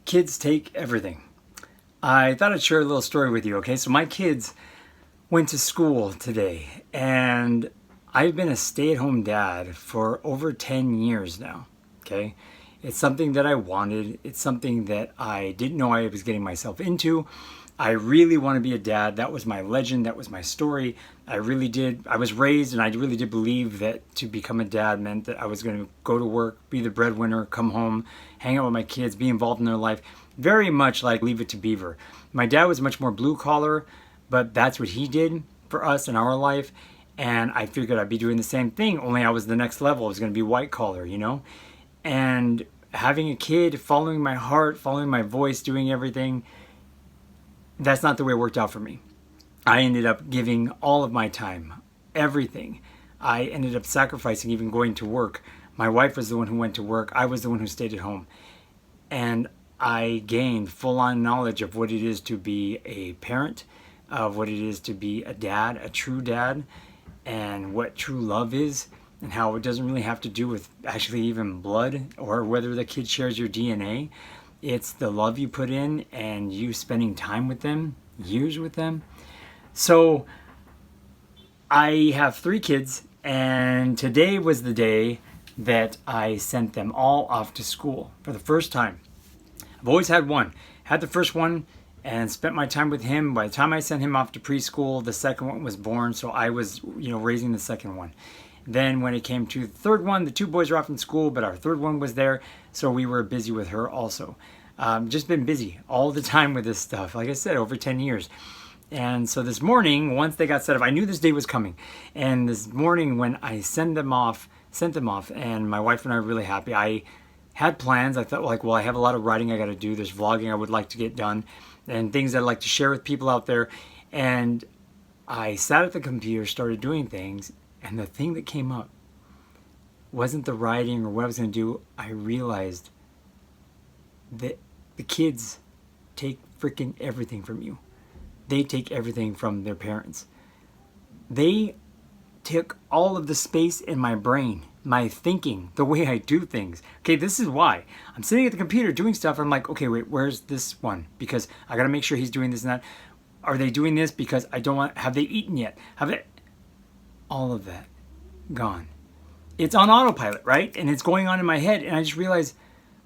Kids take everything. I thought I'd share a little story with you, okay? So my kids went to school today, and I've been a stay-at-home dad for over 10 years now, okay? It's something that I wanted. It's something that I didn't know I was getting myself into. I really want to be a dad. That was my legend. That was my story. I really did. I was raised and I really did believe that to become a dad meant that I was going to go to work, be the breadwinner, come home, hang out with my kids, be involved in their life. Very much like Leave It to Beaver. My dad was much more blue collar, but that's what he did for us in our life. And I figured I'd be doing the same thing, only I was the next level. I was going to be white collar, you know? And having a kid, following my heart, following my voice, doing everything, that's not the way it worked out for me. I ended up giving all of my time, everything. I ended up sacrificing even going to work. My wife was the one who went to work. I was the one who stayed at home. And I gained full-on knowledge of what it is to be a parent, of what it is to be a dad, a true dad, and what true love is, and how it doesn't really have to do with actually even blood or whether the kid shares your DNA. It's the love you put in and you spending time with them, years with them. So I have 3 kids, and today was the day that I sent them all off to school for the first time. I've always had one. Had the first one and spent my time with him. By the time I sent him off to preschool, the second one was born, so I was, raising the second one. Then when it came to the third one, the 2 boys were off in school, but our third one was there, so we were busy with her also. Just been busy all the time with this stuff. Like I said, over 10 years. And so this morning, once they got set up, I knew this day was coming. And this morning when I sent them off, and my wife and I were really happy. I had plans. I thought, I have a lot of writing I got to do. There's vlogging I would like to get done and things I'd like to share with people out there. And I sat at the computer, started doing things, and the thing that came up wasn't the writing or what I was going to do. I realized that the kids take freaking everything from you. They take everything from their parents. They took all of the space in my brain, my thinking, the way I do things. Okay, this is why. I'm sitting at the computer doing stuff. I'm like, okay, wait, where's this one? Because I got to make sure he's doing this and that. Are they doing this because I don't want, have they eaten yet? All of that gone. It's on autopilot, right? And it's going on in my head. And I just realized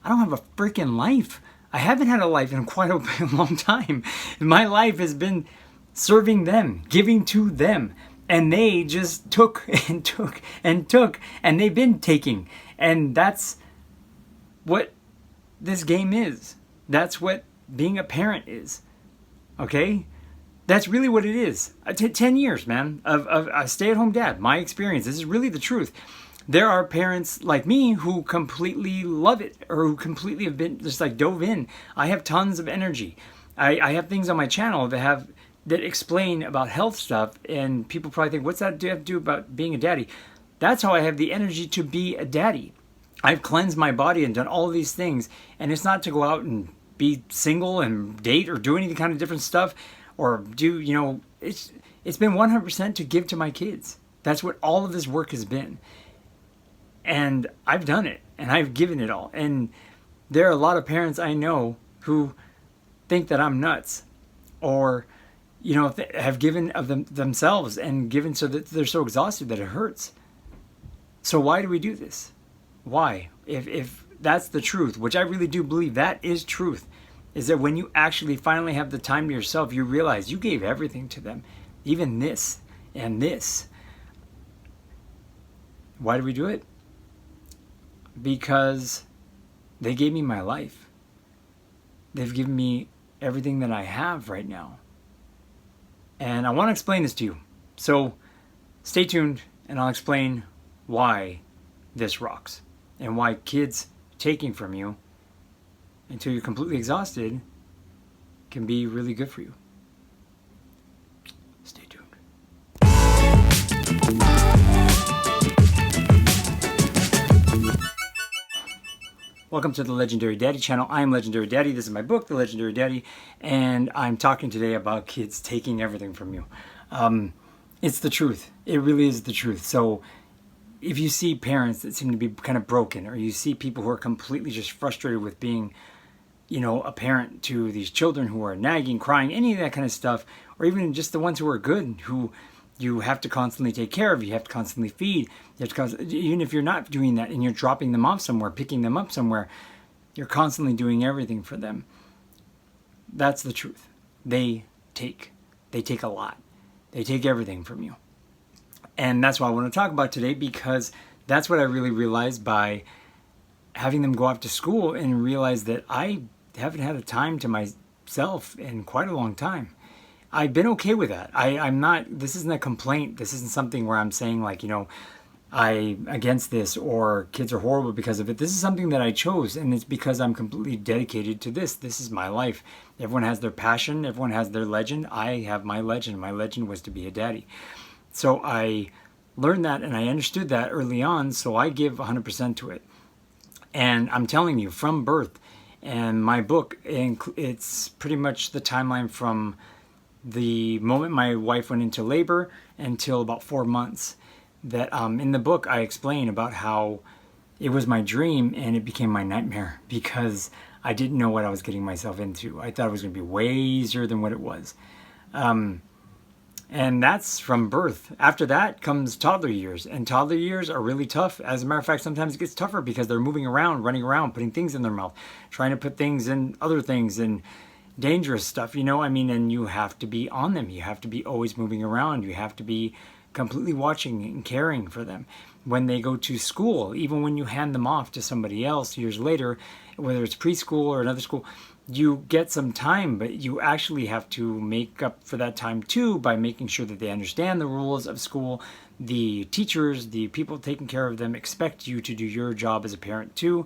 I don't have a freaking life. I haven't had a life in quite a long time. My life has been serving them, giving to them. And they just took and took and took, and they've been taking. And that's what this game is. That's what being a parent is. Okay? That's really what it is. 10 years, man, of a stay-at-home dad. My experience. This is really the truth. There are parents like me who completely love it, or who completely have been just like dove in. I have tons of energy. I have things on my channel that explain about health stuff, and people probably think, what's that have to do about being a daddy? That's how I have the energy to be a daddy. I've cleansed my body and done all of these things, and it's not to go out and be single and date or do any kind of different stuff or do, it's been 100% to give to my kids. That's what all of this work has been. And I've done it, and I've given it all. And there are a lot of parents I know who think that I'm nuts, or have given of themselves and given so that they're so exhausted that it hurts. So why do we do this? Why? If that's the truth, which I really do believe that is truth, is that when you actually finally have the time to yourself, you realize you gave everything to them, even this and this. Why do we do it? Because they gave me my life. They've given me everything that I have right now. And I want to explain this to you. So stay tuned and I'll explain why this rocks and why kids taking from you until you're completely exhausted can be really good for you. Stay tuned. Welcome to the Legendary Daddy channel. I am Legendary Daddy. This is my book, The Legendary Daddy, and I'm talking today about kids taking everything from you. It's the truth. It really is the truth. So if you see parents that seem to be kind of broken, or you see people who are completely just frustrated with being a parent to these children who are nagging, crying, any of that kind of stuff, or even just the ones who are good, who you have to constantly take care of, you have to constantly feed, even if you're not doing that and you're dropping them off somewhere, picking them up somewhere, you're constantly doing everything for them. That's the truth. They take a lot. They take everything from you. And that's what I want to talk about today, because that's what I really realized by having them go off to school, and realize that I haven't had a time to myself in quite a long time. I've been okay with that. I'm not, this isn't a complaint. This isn't something where I'm saying like, I'm against this or kids are horrible because of it. This is something that I chose, and it's because I'm completely dedicated to this. This is my life. Everyone has their passion. Everyone has their legend. I have my legend. My legend was to be a daddy. So I learned that and I understood that early on, so I give 100% to it. And I'm telling you, from birth, and my book, it's pretty much the timeline from the moment my wife went into labor until about 4 months. That in the book I explain about how it was my dream and it became my nightmare, because I didn't know what I was getting myself into. I thought it was going to be way easier than what it was. And that's from birth. After that comes toddler years, and toddler years are really tough. As a matter of fact, sometimes it gets tougher because they're moving around, running around, putting things in their mouth, trying to put things in other things, and dangerous stuff, and you have to be on them. You have to be always moving around. You have to be completely watching and caring for them. When they go to school, even when you hand them off to somebody else years later, whether it's preschool or another school, you get some time, but you actually have to make up for that time too by making sure that they understand the rules of school. The teachers, the people taking care of them, expect you to do your job as a parent too.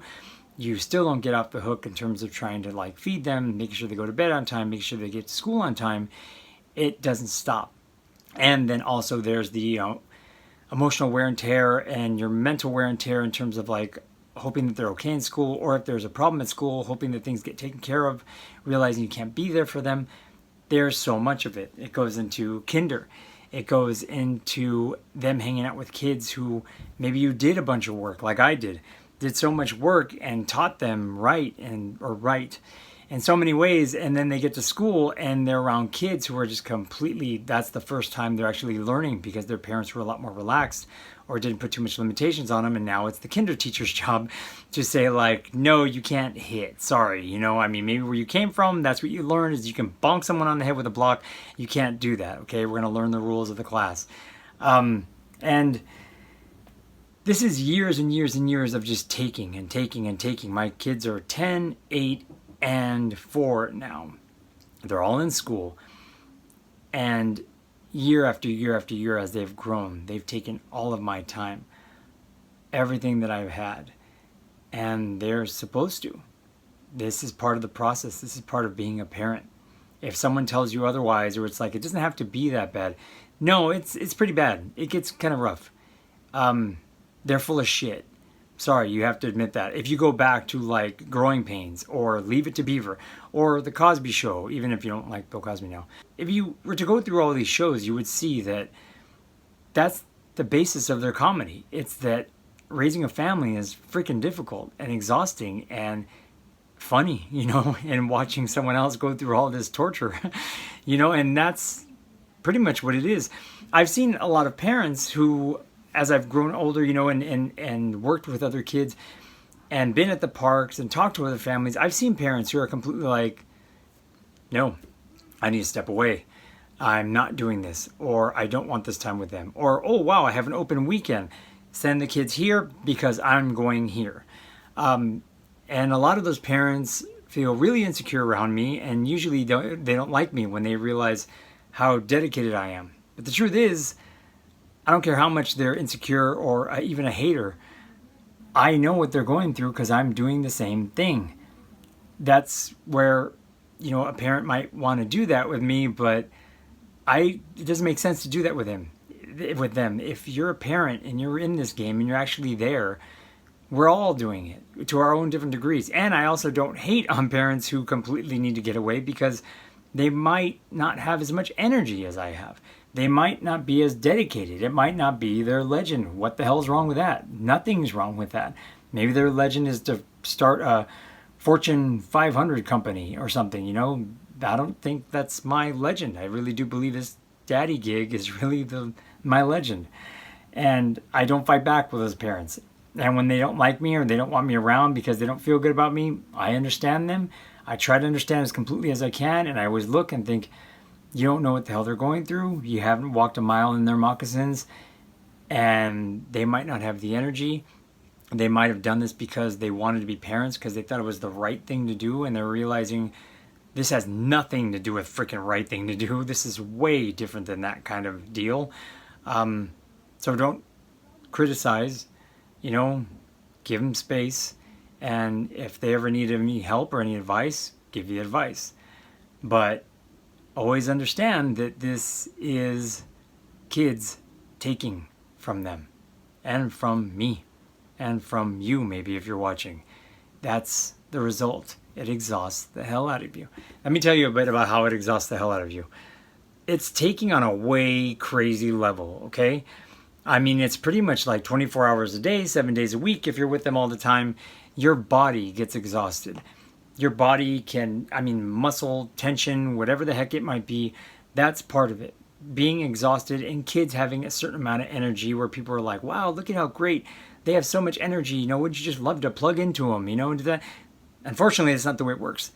You still don't get off the hook in terms of trying to feed them, making sure they go to bed on time, making sure they get to school on time. It doesn't stop. And then also there's the emotional wear and tear and your mental wear and tear in terms of hoping that they're okay in school, or if there's a problem at school, hoping that things get taken care of, realizing you can't be there for them. There's so much of it. It goes into kinder. It goes into them hanging out with kids who maybe you did a bunch of work like I did so much work and taught them right in so many ways, and then they get to school and they're around kids who are just completely, that's the first time they're actually learning because their parents were a lot more relaxed or didn't put too much limitations on them, and now it's the kinder teacher's job to say no, you can't hit, sorry, maybe where you came from, that's what you learned is you can bonk someone on the head with a block. You can't do that, okay? We're going to learn the rules of the class. And this is years and years and years of just taking and taking and taking. My kids are 10, 8, and 4 now. They're all in school. And year after year after year, as they've grown, they've taken all of my time, everything that I've had. And they're supposed to. This is part of the process. This is part of being a parent. If someone tells you otherwise, or it's it doesn't have to be that bad. No, it's pretty bad. It gets kind of rough. They're full of shit. Sorry, you have to admit that. If you go back to Growing Pains or Leave It to Beaver or The Cosby Show, even if you don't like Bill Cosby now, if you were to go through all these shows, you would see that that's the basis of their comedy. It's that raising a family is freaking difficult and exhausting and funny, and watching someone else go through all this torture, and that's pretty much what it is. I've seen a lot of parents who, as I've grown older, and worked with other kids and been at the parks and talked to other families, I've seen parents who are completely no, I need to step away. I'm not doing this, or I don't want this time with them, or, oh, wow, I have an open weekend. Send the kids here because I'm going here. And a lot of those parents feel really insecure around me, and usually they don't like me when they realize how dedicated I am. But the truth is, I don't care how much they're insecure or even a hater. I know what they're going through because I'm doing the same thing. That's where, a parent might want to do that with me, but it doesn't make sense to do that with them. If you're a parent and you're in this game and you're actually there, we're all doing it to our own different degrees. And I also don't hate on parents who completely need to get away because they might not have as much energy as I have. They might not be as dedicated. It might not be their legend. What the hell's wrong with that? Nothing's wrong with that. Maybe their legend is to start a Fortune 500 company or something, you know. I don't think that's my legend. I really do believe this daddy gig is really my legend. And I don't fight back with those parents. And when they don't like me or they don't want me around because they don't feel good about me, I understand them. I try to understand as completely as I can, and I always look and think, you don't know what the hell they're going through. You haven't walked a mile in their moccasins, and they might not have the energy. They might have done this because they wanted to be parents because they thought it was the right thing to do, and they're realizing this has nothing to do with freaking right thing to do. This is way different than that kind of deal. So don't criticize, you know, give them space. And if they ever need any help or any advice, give you advice. But always understand that this is kids taking from them and from me and from you, maybe if you're watching. That's the result. It exhausts the hell out of you. Let me tell you a bit about how it exhausts the hell out of you. It's taking on a way crazy level, okay? I mean, it's pretty much like 24 hours a day, 7 days a week. If you're with them all the time, your body gets exhausted. Your body can, I mean, muscle tension, whatever the heck it might be, that's part of it. Being exhausted and kids having a certain amount of energy where people are like, wow, look at how great. They have so much energy. You know, would you just love to plug into them, you know, into that? Unfortunately, it's not the way it works.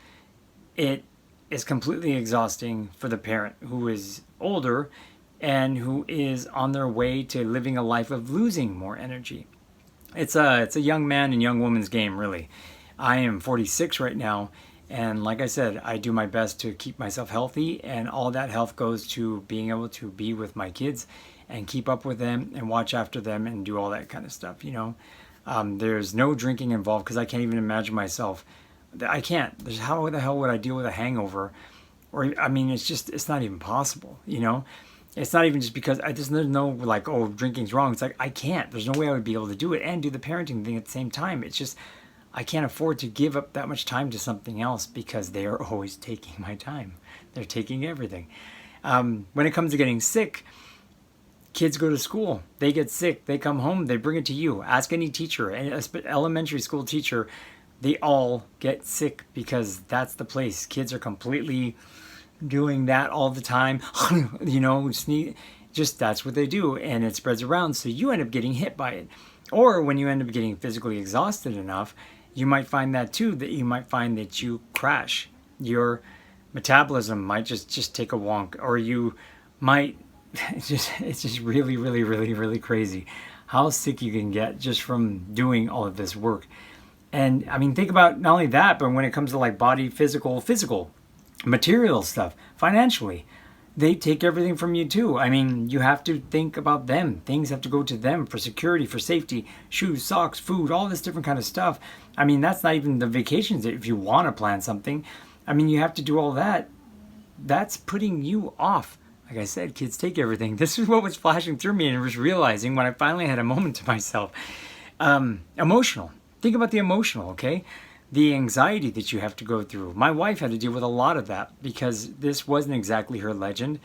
It is completely exhausting for the parent who is older and who is on their way to living a life of losing more energy. It's a young man and young woman's game, really. I am 46 right now, and like I said, I do my best to keep myself healthy, and all that health goes to being able to be with my kids and keep up with them and watch after them and do all that kind of stuff, you know. There's no drinking involved because I can't even imagine myself. I can't. How the hell would I deal with a hangover? Or, I mean, it's not even possible, you know. It's not even just because there's no like, oh, drinking's wrong. It's like, I can't. There's no way I would be able to do it and do the parenting thing at the same time. It's just, I can't afford to give up that much time to something else because they are always taking my time. They're taking everything. When it comes to getting sick, kids go to school, they get sick, they come home, they bring it to you. Ask any teacher, any elementary school teacher, they all get sick because that's the place. Kids are completely doing that all the time, you know, just that's what they do, and it spreads around, so you end up getting hit by it. Or when you end up getting physically exhausted enough, you might find that too, that you might find that you crash. Your metabolism might just take a wonk, or you might, it's just really, really, really, really crazy how sick you can get just from doing all of this work. And I mean, think about not only that, but when it comes to like body, physical, material stuff, financially, they take everything from you too. I mean, you have to think about them. Things have to go to them for security, for safety, shoes, socks, food, all this different kind of stuff. I mean, that's not even the vacations if you want to plan something. I mean, you have to do all that. That's putting you off. Like I said, kids take everything. This is what was flashing through me, and I was realizing when I finally had a moment to myself. Emotional. Think about the emotional, okay? The anxiety that you have to go through. My wife had to deal with a lot of that because this wasn't exactly her legend.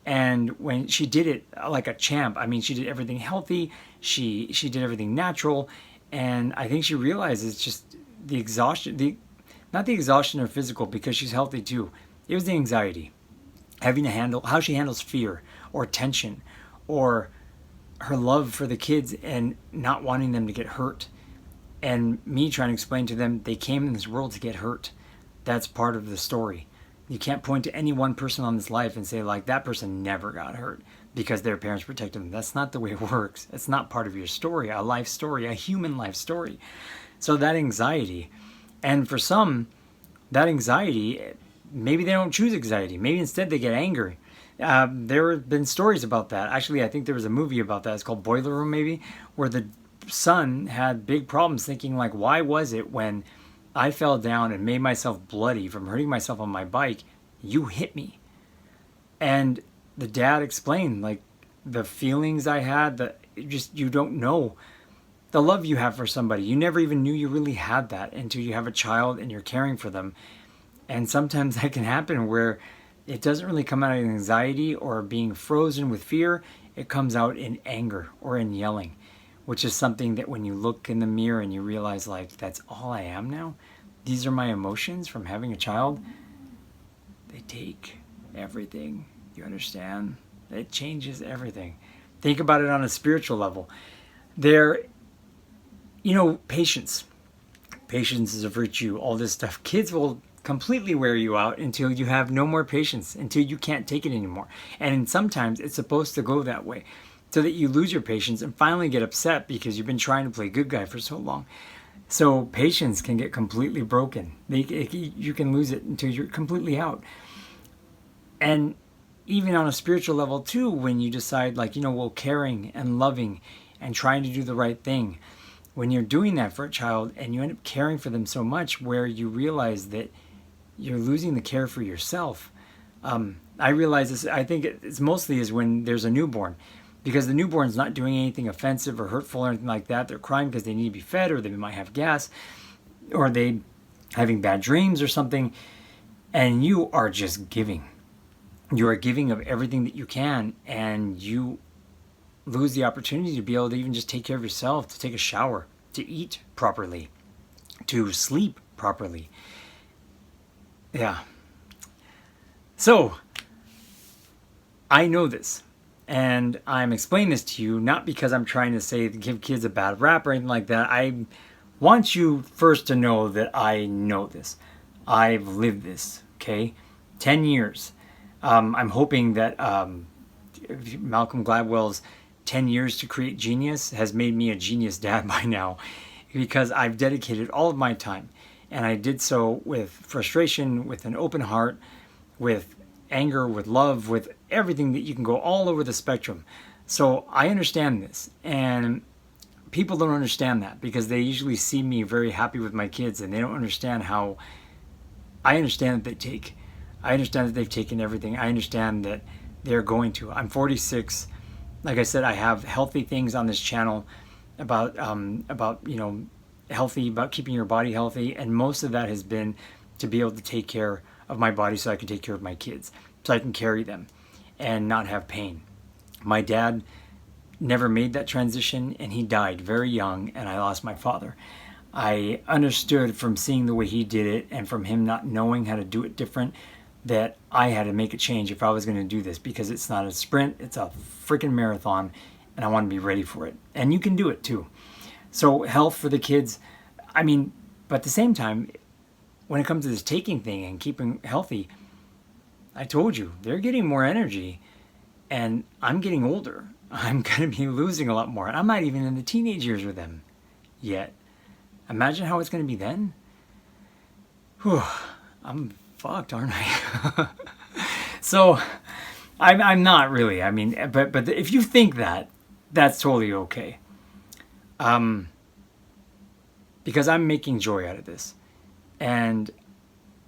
And when she did it like a champ, I mean, she did everything healthy. She did everything natural. And I think she realized it's just the exhaustion, not the exhaustion or physical, because she's healthy too. It was the anxiety. Having to handle how she handles fear or tension or her love for the kids and not wanting them to get hurt. And me trying to explain to them they came in this world to get hurt. That's part of the story. You can't point to any one person on this life and say, like, that person never got hurt because their parents protected them. That's not the way it works. It's not part of your story, a life story, a human life story. So that anxiety, and for some, that anxiety, maybe they don't choose anxiety. Maybe instead they get angry. There have been stories about that. Actually, I think there was a movie about that. It's called Boiler Room, maybe, where the son had big problems thinking, like, why was it when I fell down and made myself bloody from hurting myself on my bike, you hit me? And the dad explained, like, the feelings I had, that just, you don't know the love you have for somebody. You never even knew you really had that until you have a child and you're caring for them. And sometimes that can happen where it doesn't really come out of anxiety or being frozen with fear. It comes out in anger or in yelling, which is something that when you look in the mirror and you realize, like, that's all I am now, these are my emotions from having a child. They take everything. You understand? It changes everything. Think about it on a spiritual level. There, patience. Patience is a virtue, all this stuff. Kids will completely wear you out until you have no more patience, until you can't take it anymore. And sometimes it's supposed to go that way, so that you lose your patience and finally get upset because you've been trying to play good guy for so long. So patience can get completely broken. You can lose it until you're completely out. And even on a spiritual level too, when you decide caring and loving and trying to do the right thing, when you're doing that for a child and you end up caring for them so much where you realize that you're losing the care for yourself. I realize this, I think it's mostly is when there's a newborn, because the newborn's not doing anything offensive or hurtful or anything like that. They're crying because they need to be fed, or they might have gas, or they having bad dreams or something, and you are just giving. You are giving of everything that you can, and you lose the opportunity to be able to even just take care of yourself, to take a shower, to eat properly, to sleep properly. Yeah. So, I know this, and I'm explaining this to you not because I'm trying to say give kids a bad rap or anything like that. I want you first to know that I know this. I've lived this, okay? 10 years. I'm hoping that Malcolm Gladwell's 10 years to create genius has made me a genius dad by now, because I've dedicated all of my time. And I did so with frustration, with an open heart, with anger, with love, with everything that you can go all over the spectrum. So I understand this. And people don't understand that because they usually see me very happy with my kids, and they don't understand how I understand that they take. I understand that they've taken everything. I understand that they're going to. I'm 46. Like I said, I have healthy things on this channel about healthy, about keeping your body healthy, and most of that has been to be able to take care of my body so I can take care of my kids, so I can carry them and not have pain. My dad never made that transition, and he died very young, and I lost my father. I understood from seeing the way he did it and from him not knowing how to do it different that I had to make a change if I was going to do this, because it's not a sprint, it's a freaking marathon, and I want to be ready for it. And you can do it too. So health for the kids, but at the same time, when it comes to this taking thing and keeping healthy, I told you, they're getting more energy, and I'm getting older. I'm going to be losing a lot more, and I'm not even in the teenage years with them yet. Imagine how it's going to be then. Whew, I'm fucked, aren't I? So, I'm not really. But if you think that, that's totally okay. Because I'm making joy out of this, and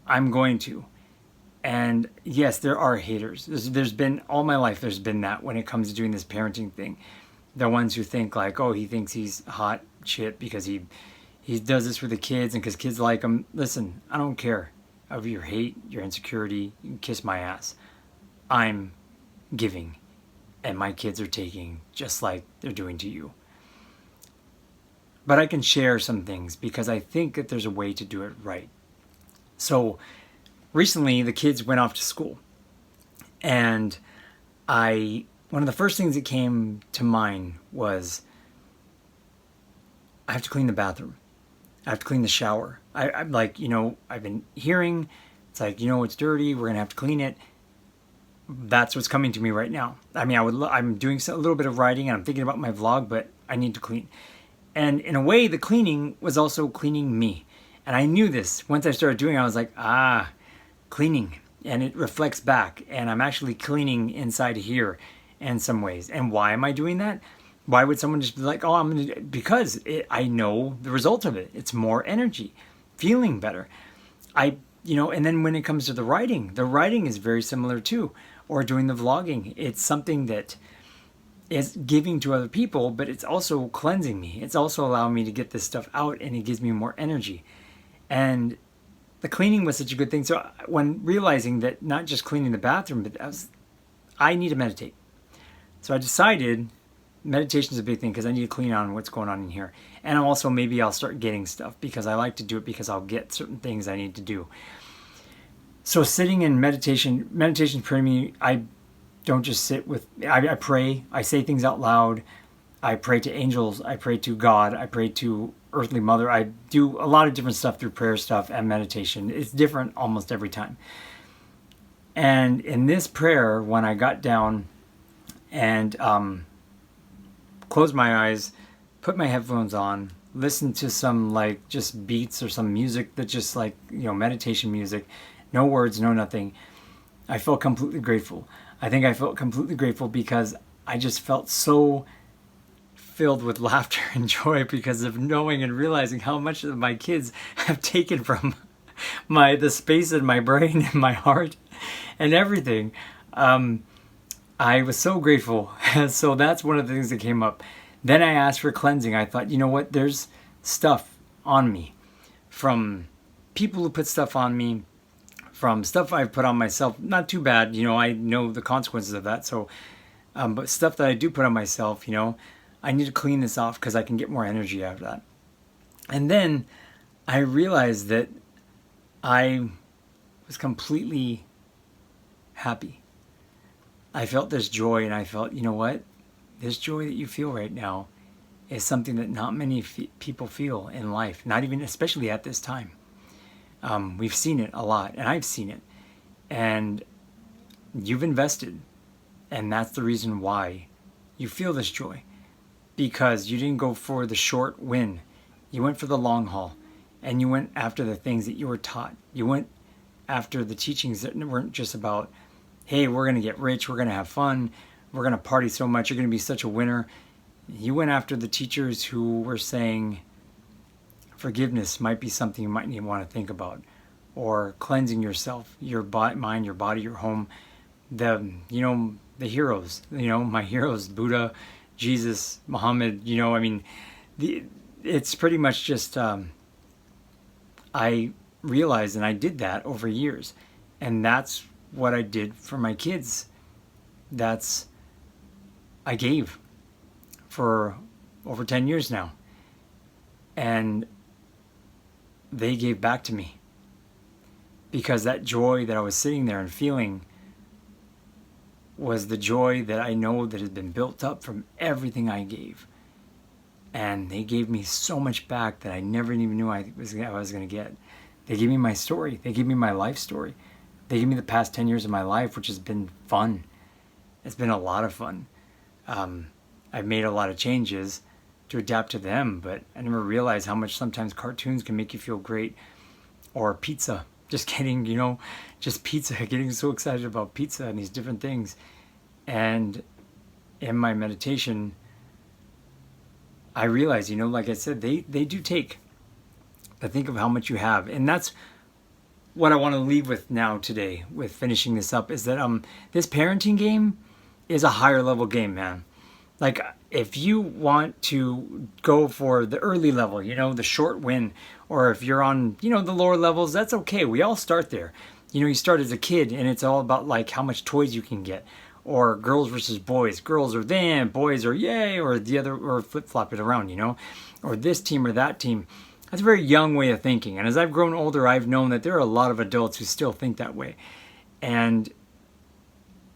I'm going to. And yes, there are haters. There's been all my life. There's been that when it comes to doing this parenting thing. The ones who think like, oh, he thinks he's hot shit because he does this for the kids and because kids like him. Listen, I don't care of your hate, your insecurity. You can kiss my ass. I'm giving, and my kids are taking just like they're doing to you. But I can share some things because I think that there's a way to do it right. So recently the kids went off to school, and one of the first things that came to mind was I have to clean the bathroom. I have to clean the shower. I'm like, I've been hearing, it's like, it's dirty, we're going to have to clean it. That's what's coming to me right now. I'm doing a little bit of writing, and I'm thinking about my vlog, but I need to clean. And in a way, the cleaning was also cleaning me. And I knew this. Once I started doing it, I was like, cleaning. And it reflects back. And I'm actually cleaning inside here in some ways. And why am I doing that? Why would someone just be like, oh, because I know the result of it. It's more energy, feeling better. And then when it comes to the writing is very similar too. Or doing the vlogging. It's something that is giving to other people, but it's also cleansing me. It's also allowing me to get this stuff out, and it gives me more energy. And the cleaning was such a good thing. So when realizing that not just cleaning the bathroom, but I need to meditate. So I decided meditation is a big thing because I need to clean on what's going on in here. And also maybe I'll start getting stuff because I like to do it because I'll get certain things I need to do. So sitting in meditation for me, I don't just sit with, I pray, I say things out loud, I pray to angels, I pray to God, I pray to Earthly Mother. I do a lot of different stuff through prayer stuff and meditation. It's different almost every time. And in this prayer, when I got down and closed my eyes, put my headphones on, listened to some like just beats or some music that just like, meditation music, no words, no nothing, I felt completely grateful. I think I felt completely grateful because I just felt so filled with laughter and joy because of knowing and realizing how much of my kids have taken from the space in my brain and my heart and everything. I was so grateful. So that's one of the things that came up. Then I asked for cleansing. I thought, you know what? There's stuff on me from people who put stuff on me, from stuff I've put on myself. Not too bad. I know the consequences of that. So, but stuff that I do put on myself, I need to clean this off because I can get more energy out of that. And then I realized that I was completely happy. I felt this joy and I felt, you know what? This joy that you feel right now is something that not many people feel in life, not even especially at this time. We've seen it a lot and I've seen it. And you've invested. And that's the reason why you feel this joy. Because you didn't go for the short win. You went for the long haul. And you went after the things that you were taught. You went after the teachings that weren't just about, hey, we're going to get rich, we're going to have fun, we're going to party so much, you're going to be such a winner. You went after the teachers who were saying forgiveness might be something you might want to think about. Or cleansing yourself, your mind, your body, your home. The heroes, my heroes, Buddha, Jesus, Muhammad, it's pretty much just, I realized, and I did that over years. And that's what I did for my kids. I gave for over 10 years now. And they gave back to me. Because that joy that I was sitting there and feeling was the joy that I know that had been built up from everything I gave. And they gave me so much back that I never even knew I was going to get. They gave me my story. They gave me my life story. They gave me the past 10 years of my life, which has been fun. It's been a lot of fun. I've made a lot of changes to adapt to them, but I never realized how much sometimes cartoons can make you feel great. Or pizza. Just getting, just pizza, getting so excited about pizza and these different things. And in my meditation, I realized, like I said, they do take. But think of how much you have. And that's what I want to leave with now today, with finishing this up, is that this parenting game is a higher level game, man. Like, if you want to go for the early level, the short win, or if you're on, the lower levels, that's okay. We all start there. You start as a kid and it's all about like how much toys you can get, or girls versus boys. Girls are them, boys are yay, or the other, or flip-flop it around, or this team or that team. That's a very young way of thinking. And as I've grown older, I've known that there are a lot of adults who still think that way. And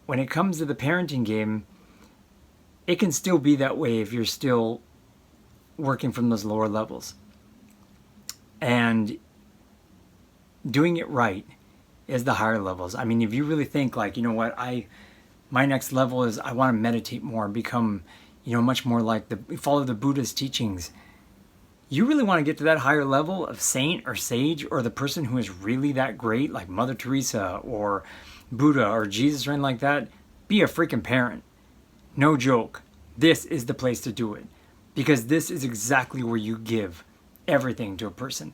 when it comes to the parenting game, it can still be that way if you're still working from those lower levels. And doing it right is the higher levels. I mean, if you really think like, my next level is I want to meditate more, become, much more like follow the Buddha's teachings. You really want to get to that higher level of saint or sage, or the person who is really that great, like Mother Teresa or Buddha or Jesus or anything like that, be a freaking parent. No joke. This is the place to do it. Because this is exactly where you give everything to a person.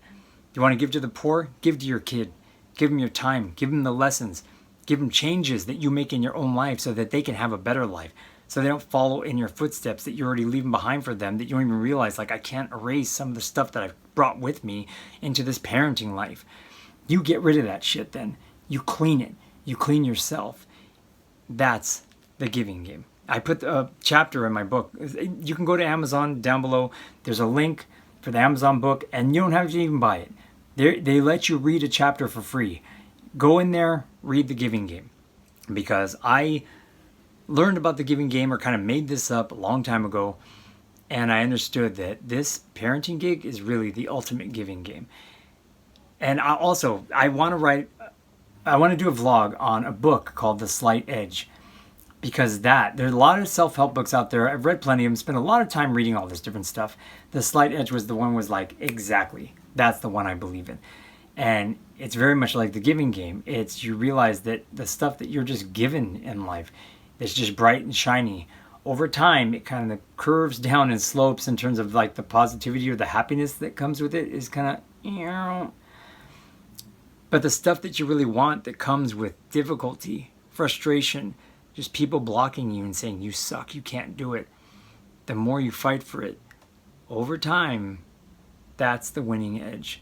You want to give to the poor? Give to your kid. Give them your time. Give them the lessons. Give them changes that you make in your own life so that they can have a better life. So they don't follow in your footsteps that you're already leaving behind for them, that you don't even realize, like, I can't erase some of the stuff that I've brought with me into this parenting life. You get rid of that shit then. You clean it. You clean yourself. That's the giving game. I put a chapter in my book. You can go to Amazon down below. There's a link for the Amazon book, and you don't have to even buy it. They let you read a chapter for free. Go in there, read The Giving Game. Because I learned about The Giving Game, or kind of made this up a long time ago, and I understood that this parenting gig is really the ultimate giving game. And I want to do a vlog on a book called The Slight Edge, because there's a lot of self-help books out there. I've read plenty of them, spent a lot of time reading all this different stuff. The Slight Edge was the one, was like, exactly, that's the one I believe in. And it's very much like The Giving Game. It's, you realize that the stuff that you're just given in life is just bright and shiny. Over time, it kind of curves down and slopes in terms of like the positivity or the happiness that comes with it is kind of, but the stuff that you really want that comes with difficulty, frustration, just people blocking you and saying you suck, you can't do it, the more you fight for it, over time, that's the winning edge.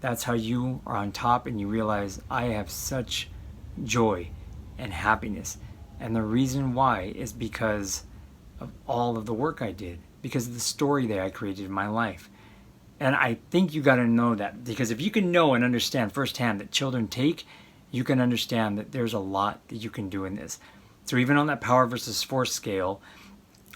That's how you are on top, and you realize, I have such joy and happiness. And the reason why is because of all of the work I did, because of the story that I created in my life. And I think you got to know that, because if you can know and understand firsthand that children take, you can understand that there's a lot that you can do in this. So even on that power versus force scale,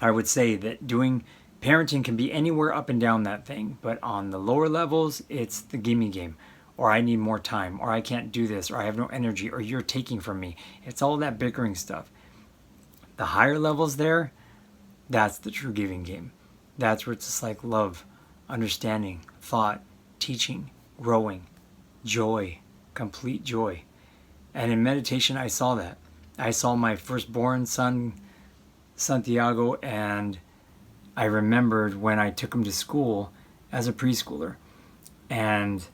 I would say that doing parenting can be anywhere up and down that thing. But on the lower levels, it's the gimme game, or I need more time, or I can't do this, or I have no energy, or you're taking from me. It's all that bickering stuff. The higher levels there, that's the true giving game. That's where it's just like love, understanding, thought, teaching, growing, joy, complete joy. And in meditation, I saw that. I saw my firstborn son, Santiago, and I remembered when I took him to school as a preschooler, and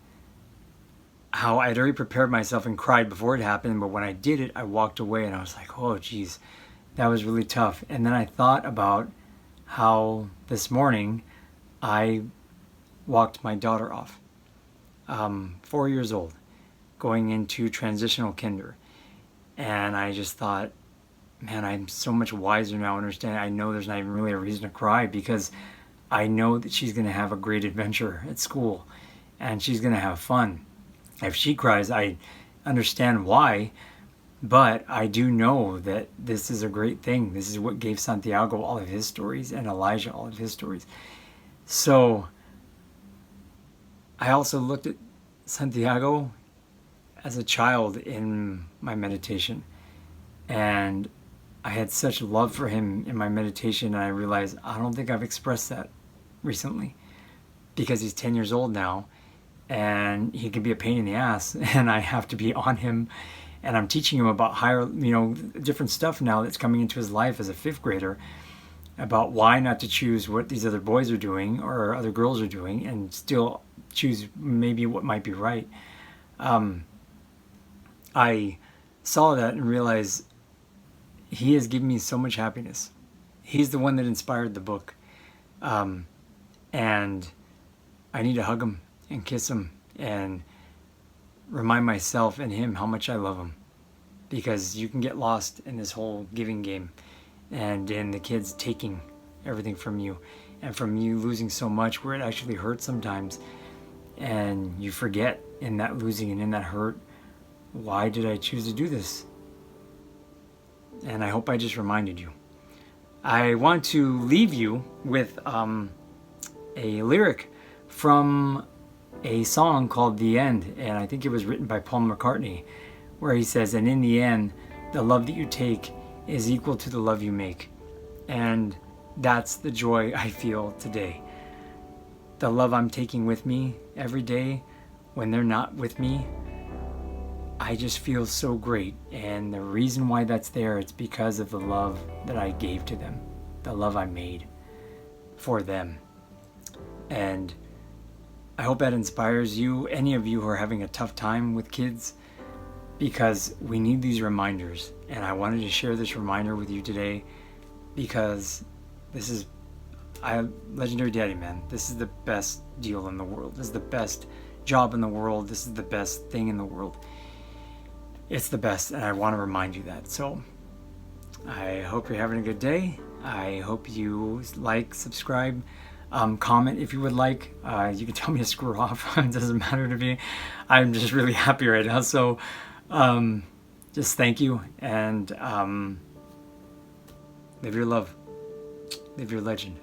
how I'd already prepared myself and cried before it happened, but when I did it, I walked away and I was like, oh geez, that was really tough. And then I thought about how this morning I walked my daughter off, 4 years old, going into transitional kinder. And I just thought, man, I'm so much wiser now, understanding. I know there's not even really a reason to cry, because I know that she's going to have a great adventure at school and she's going to have fun. If she cries, I understand why, but I do know that this is a great thing. This is what gave Santiago all of his stories, and Elijah all of his stories. So I also looked at Santiago as a child in my meditation, and I had such love for him in my meditation, and I realized I don't think I've expressed that recently, because he's 10 years old now, and he can be a pain in the ass, and I have to be on him, and I'm teaching him about higher, different stuff now that's coming into his life as a 5th grader, about why not to choose what these other boys are doing or other girls are doing, and still choose maybe what might be right. I saw that and realized he has given me so much happiness. He's the one that inspired the book. And I need to hug him and kiss him and remind myself and him how much I love him. Because you can get lost in this whole giving game, and in the kids taking everything from you, and from you losing so much where it actually hurts sometimes. And you forget in that losing and in that hurt, why did I choose to do this? And I hope I just reminded you. I want to leave you with a lyric from a song called The End, and I think it was written by Paul McCartney, where he says, and in the end, the love that you take is equal to the love you make. And that's the joy I feel today. The love I'm taking with me every day, when they're not with me, I just feel so great. And the reason why that's there, it's because of the love that I gave to them, the love I made for them. And I hope that inspires you, any of you who are having a tough time with kids, because we need these reminders. And I wanted to share this reminder with you today, because this is, Legendary Daddy, man, this is the best deal in the world. This is the best job in the world. This is the best thing in the world. It's the best, and I want to remind you that. So I hope you're having a good day. I hope you like, subscribe, comment if you would like. You can tell me to screw off. It doesn't matter to me. I'm just really happy right now. So just thank you, and live your love. Live your legend.